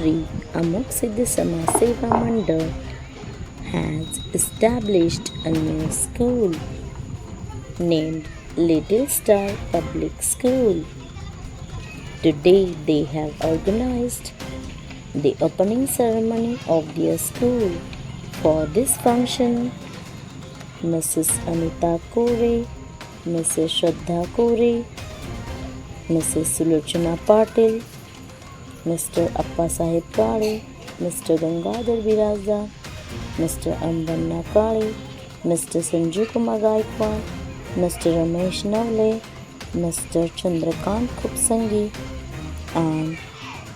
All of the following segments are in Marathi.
Shri Amok Siddhi Samaj Seva Mandal has established a new school named Little Star Public School. Today they have organized the opening ceremony of their school. For this function, Mrs. Anita Kore, Mrs. Shraddha Kore, Mrs. Sulochana Patil, Mr. Appa Sahib Kale, Mr. Gangadhar Birazda, Mr. Ambanna Kale, Mr. Sanju Kumar Gaikwad, Mr. Ramesh Navle, Mr. Chandrakant Kupsangi, and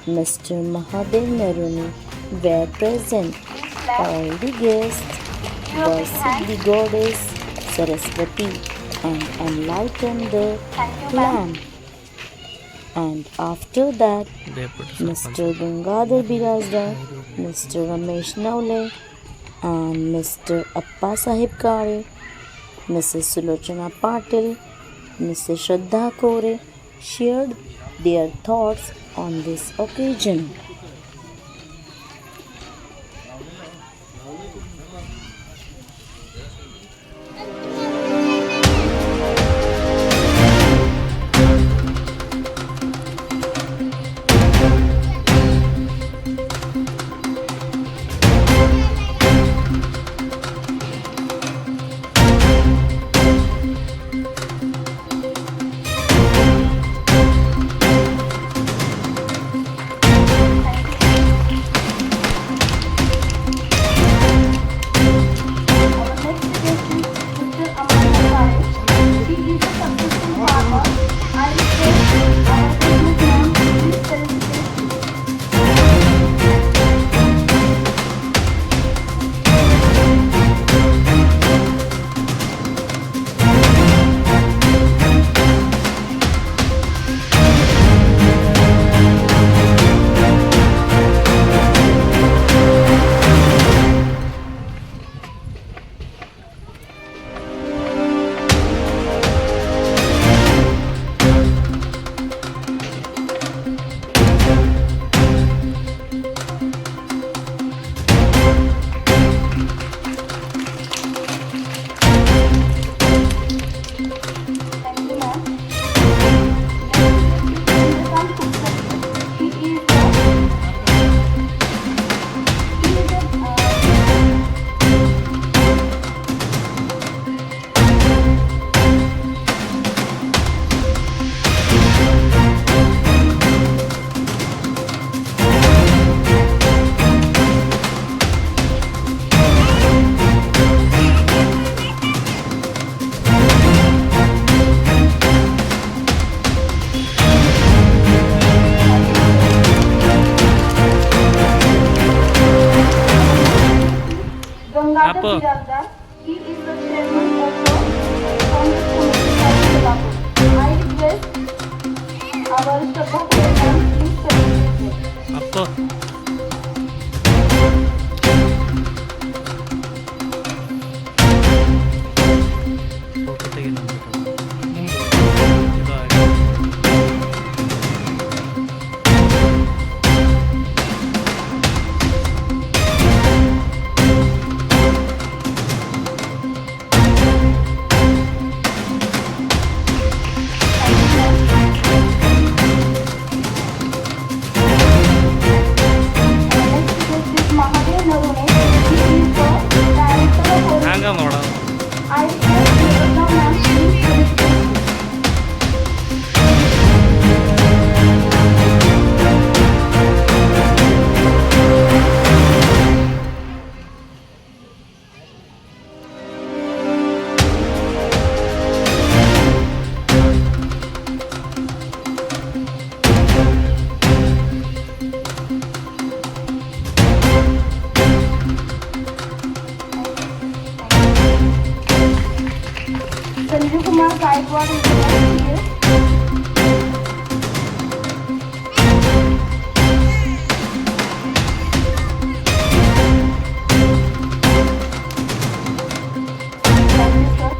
Mr. Mahadev Naruni were present. All the guests worshiped the goddess Saraswati and enlightened the lamp. And after that, Mr. Gangadhar Birazda, Mr. Ramesh Navle, and Mr. Appa Sahib Kare, Mrs. Sulochana Patil, Mrs. Shraddha Kore shared their thoughts on this occasion. Gangadhar Birazda, he is the chairman of the Congress Committee of Solapur. I request our Shraddha Kore please celebrate. आपको फोटो ತೆಗೆದು ಹಂಗ ಮಾಡೋದು I request Shraddha ma'am please celebrate. Sanju Kumar Gaikwad is the next guest. Thank you, sir.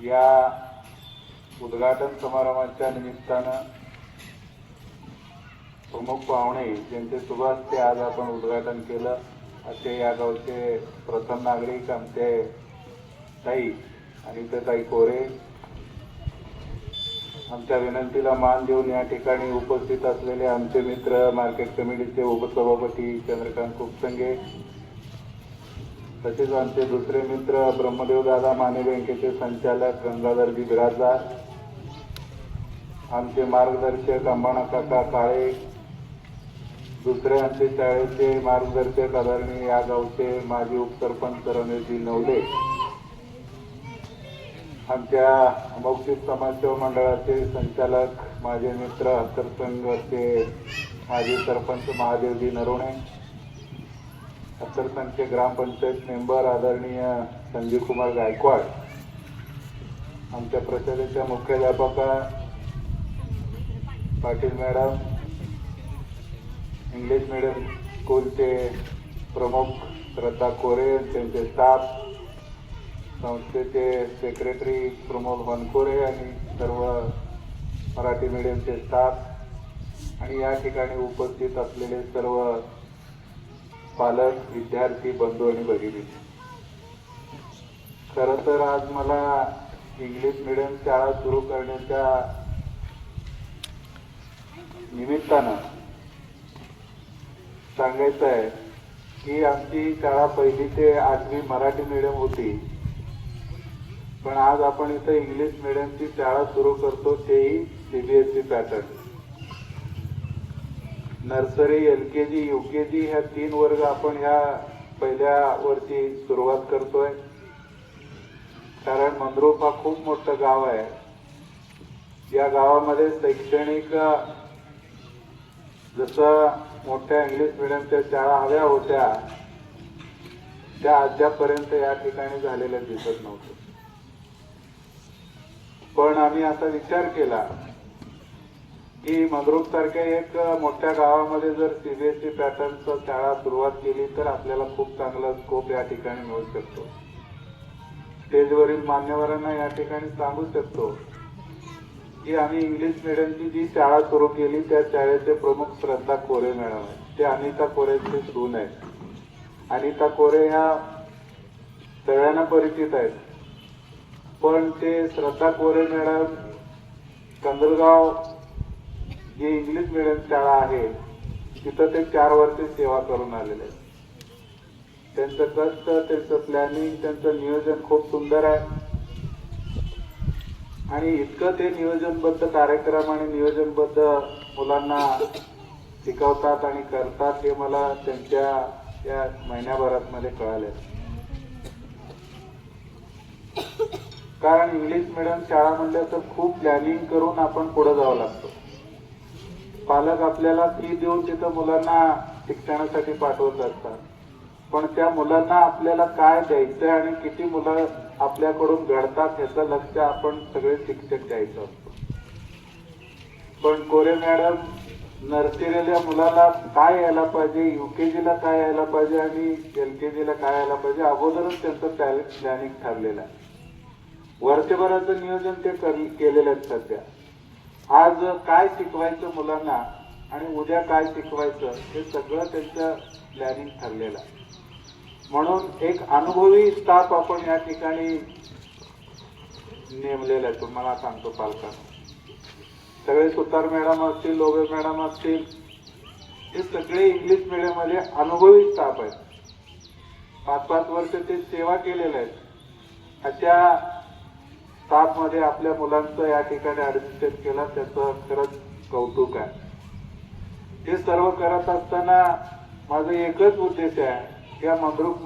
या उद्घाटन समारंभाच्या निमित्तानं प्रमुख पाहुणे ज्यांचे शुभ हस्ते आज आपण उद्घाटन केलं असे या गावचे प्रथम नागरिक आमचे ताई आणि ते ताई कोरे, आमच्या विनंतीला मान देऊन या ठिकाणी उपस्थित असलेले आमचे मित्र मार्केट कमिटीचे उपसभापती चंद्रकांत कुपसंगे, तसेच आमचे दुसरे मित्र ब्रह्मदेव दादा माने बँकेचे संचालक गंगाधरजी बिराजदार, आमचे मार्गदर्शक अंबाना काका काळे, दुसरे आमचे शाळेचे मार्गदर्शक आदरणीय या गावचे माजी उपसरपंच रमेशजी नवले, आमच्या मौखिक समाजसेवा मंडळाचे संचालक माझे मित्र हत्तर संघाचे माजी सरपंच महादेवजी नरोणे, हत्तर संघचे ग्रामपंचायत मेंबर आदरणीय संजीव कुमार गायकवाड, आमच्या प्रशालेच्या मुख्याध्यापका पाटील मॅडम, इंग्लिश मीडियम स्कूलचे प्रमुख श्रद्धा कोरे त्यांचे स्टाफ, संस्थेचे सेक्रेटरी प्रमोद वनकोरे आणि सर्व मराठी मीडियमचे स्टाफ आणि या ठिकाणी उपस्थित असलेले सर्व पालक, विद्यार्थी बंधू आणि भगिनी. खरं तर आज मला इंग्लिश मीडियम शाळा सुरू करण्याच्या निमित्तानं सांगायचं आहे की आमची शाळा 1ली ते 8वी मराठी मीडियम होती, पण आज आपण इथं इंग्लिश मीडियमची शाळा सुरू करतो, तेही CBSE pattern. Nursery, LKG, UKG ह्या 3 वर्ग आपण ह्या पहिल्या वर्षी सुरुवात करतोय. कारण मंद्रुप हा खूप मोठं गाव आहे. या गावामध्ये शैक्षणिक जसं मोठ्या इंग्लिश मीडियमच्या शाळा हव्या होत्या त्या अद्यापर्यंत या ठिकाणी झालेल्या दिसत नव्हत्या. पण आम्ही असा विचार केला की मंद्रुप सारख्या एक मोठ्या गावामध्ये जर सीबीएसई पॅटर्नचं शाळा सुरुवात केली तर आपल्याला खूप चांगला स्कोप या ठिकाणी मिळू शकतो. स्टेजवरील मान्यवरांना या ठिकाणी सांगू शकतो की आम्ही इंग्लिश मीडियमची जी शाळा सुरू केली त्या शाळेचे प्रमुख श्रद्धा कोरे मॅडम आहेत. ते अनिता कोरेचे सून आहेत. अनिता कोरे ह्या सगळ्यांना परिचित आहेत, पण ते श्रद्धा कोरे मॅडम कंदलगाव जी इंग्लिश मीडियम शाळा आहे तिथं ते 4 वर्षे सेवा करून आलेले आहेत. त्यांचं कष्ट, त्यांचं प्लॅनिंग, त्यांचं नियोजन खूप सुंदर आहे आणि इतकं ते नियोजनबद्ध कार्यक्रम आणि नियोजनबद्ध मुलांना शिकवतात आणि करतात हे मला त्यांच्या या महिन्याभरात मध्ये कळाले. कारण इंग्लिश मीडियम शाळा म्हणलं तर खूप प्लॅनिंग करून आपण पुढे जावं लागतं. पालक आपल्याला फी देऊन तिथं मुलांना शिक्षणासाठी पाठवत असतात, पण त्या मुलांना आपल्याला काय द्यायचंय आणि किती मुलं आपल्याकडून घडतात ह्याचं लक्ष आपण सगळे शिक्षक द्यायचं असतो. पण कोरे मॅडम नर्सरीला मुलाला काय यायला पाहिजे, UKGला काय यायला पाहिजे आणि LKGला काय यायला पाहिजे अगोदरच त्यांचं प्लॅनिंग ठरलेलं आहे. वर्षभराचं नियोजन ते केलेलं आहे. सध्या आज काय शिकवायचं मुलांना आणि उद्या काय शिकवायचं हे सगळं त्यांचं प्लॅनिंग ठरलेलं आहे. म्हणून एक अनुभवी स्टाफ आपण या ठिकाणी नेमलेला आहे. तुम्हाला सांगतो पालकांना सगळे सुतार मॅडम असतील, लोबे मॅडम असतील, हे सगळे इंग्लिश मीडियम मध्ये अनुभवी स्टाफ आहेत. 5-5 वर्ष ते सेवा केलेल्या आहेत. अशा स्टाफ मध्ये आपल्या मुलांचं या ठिकाणी ऍडमिशन केलं त्याचं खरंच कौतुक आहे. हे सर्व करत असताना माझा एकच उद्देश आहे, या मंद्रुप